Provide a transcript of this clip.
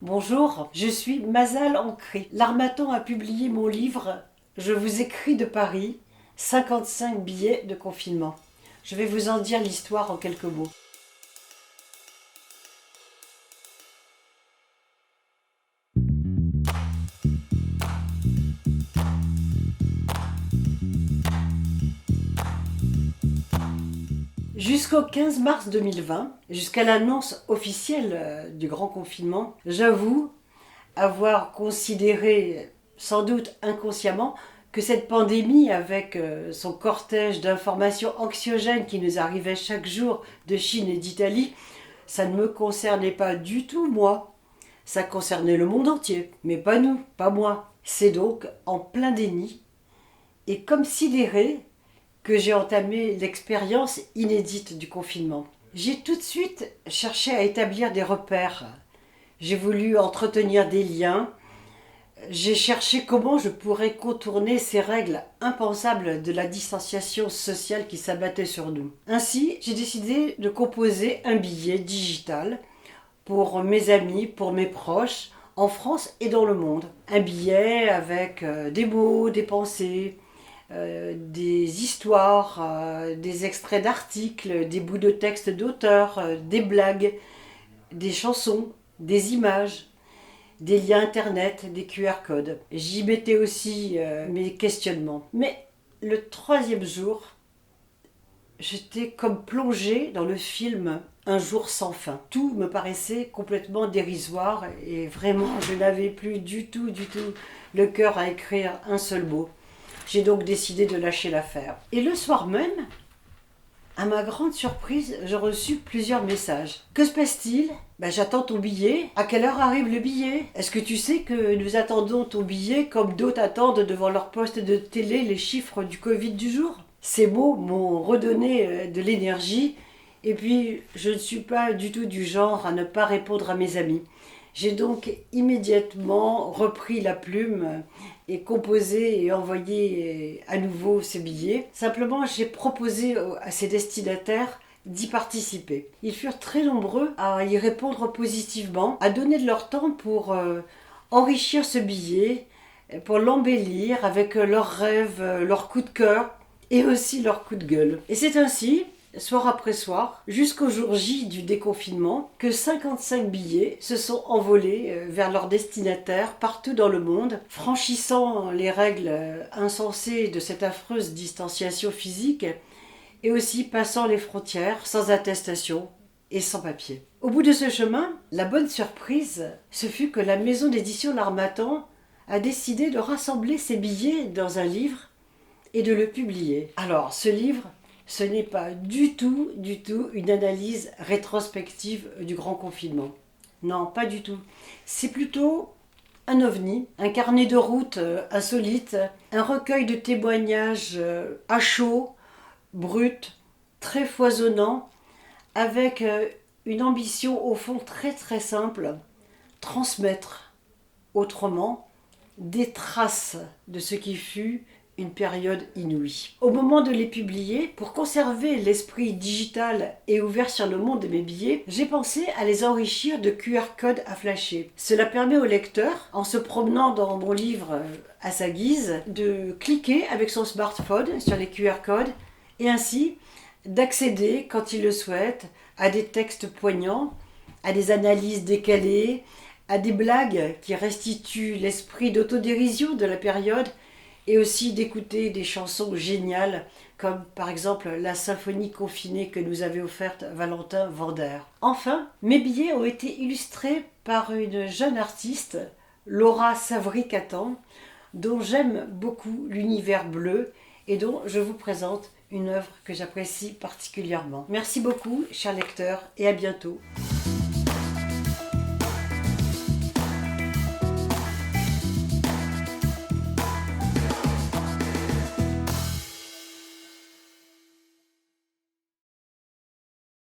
Bonjour, je suis Mazal Ancri. L'Harmattan a publié mon livre « Je vous écris de Paris, 55 billets de confinement ». Je vais vous en dire l'histoire en quelques mots. Jusqu'au 15 mars 2020, jusqu'à l'annonce officielle du grand confinement, j'avoue avoir considéré, sans doute inconsciemment, que cette pandémie, avec son cortège d'informations anxiogènes qui nous arrivaient chaque jour de Chine et d'Italie, ça ne me concernait pas du tout moi. Ça concernait le monde entier, mais pas nous, pas moi. C'est donc en plein déni et comme sidéré que j'ai entamé l'expérience inédite du confinement. J'ai tout de suite cherché à établir des repères. J'ai voulu entretenir des liens. J'ai cherché comment je pourrais contourner ces règles impensables de la distanciation sociale qui s'abattait sur nous. Ainsi, j'ai décidé de composer un billet digital pour mes amis, pour mes proches, en France et dans le monde. Un billet avec des mots, des pensées, des histoires, des extraits d'articles, des bouts de texte d'auteurs, des blagues, des chansons, des images, des liens internet, des QR codes. J'y mettais aussi mes questionnements. Mais le troisième jour, j'étais comme plongée dans le film Un jour sans fin. Tout me paraissait complètement dérisoire et vraiment je n'avais plus du tout le cœur à écrire un seul mot. J'ai donc décidé de lâcher l'affaire. Et le soir même, à ma grande surprise, j'ai reçu plusieurs messages. Que se passe-t-il ? J'attends ton billet. À quelle heure arrive le billet ? Est-ce que tu sais que nous attendons ton billet comme d'autres attendent devant leur poste de télé les chiffres du Covid du jour ? Ces mots m'ont redonné de l'énergie et puis je ne suis pas du tout du genre à ne pas répondre à mes amis. J'ai donc immédiatement repris la plume et composé et envoyé à nouveau ces billets. Simplement, j'ai proposé à ces destinataires d'y participer. Ils furent très nombreux à y répondre positivement, à donner de leur temps pour enrichir ce billet, pour l'embellir avec leurs rêves, leurs coups de cœur et aussi leurs coups de gueule. Et c'est ainsi, soir après soir, jusqu'au jour J du déconfinement, que 55 billets se sont envolés vers leurs destinataires partout dans le monde, franchissant les règles insensées de cette affreuse distanciation physique et aussi passant les frontières sans attestation et sans papier. Au bout de ce chemin, la bonne surprise, ce fut que la maison d'édition L'Harmattan a décidé de rassembler ces billets dans un livre et de le publier. Alors, ce livre, ce n'est pas du tout une analyse rétrospective du grand confinement. Non, pas du tout. C'est plutôt un ovni, un carnet de route insolite, un recueil de témoignages à chaud, brut, très foisonnant, avec une ambition au fond très simple, transmettre autrement des traces de ce qui fut une période inouïe. Au moment de les publier, pour conserver l'esprit digital et ouvert sur le monde de mes billets, j'ai pensé à les enrichir de QR codes à flasher. Cela permet au lecteur, en se promenant dans mon livre à sa guise, de cliquer avec son smartphone sur les QR codes et ainsi d'accéder, quand il le souhaite, à des textes poignants, à des analyses décalées, à des blagues qui restituent l'esprit d'autodérision de la période et aussi d'écouter des chansons géniales comme par exemple la symphonie confinée que nous avait offerte Valentin Vander. Enfin, mes billets ont été illustrés par une jeune artiste, Laura Savry-Catan, dont j'aime beaucoup l'univers bleu et dont je vous présente une œuvre que j'apprécie particulièrement. Merci beaucoup, chers lecteurs, et à bientôt.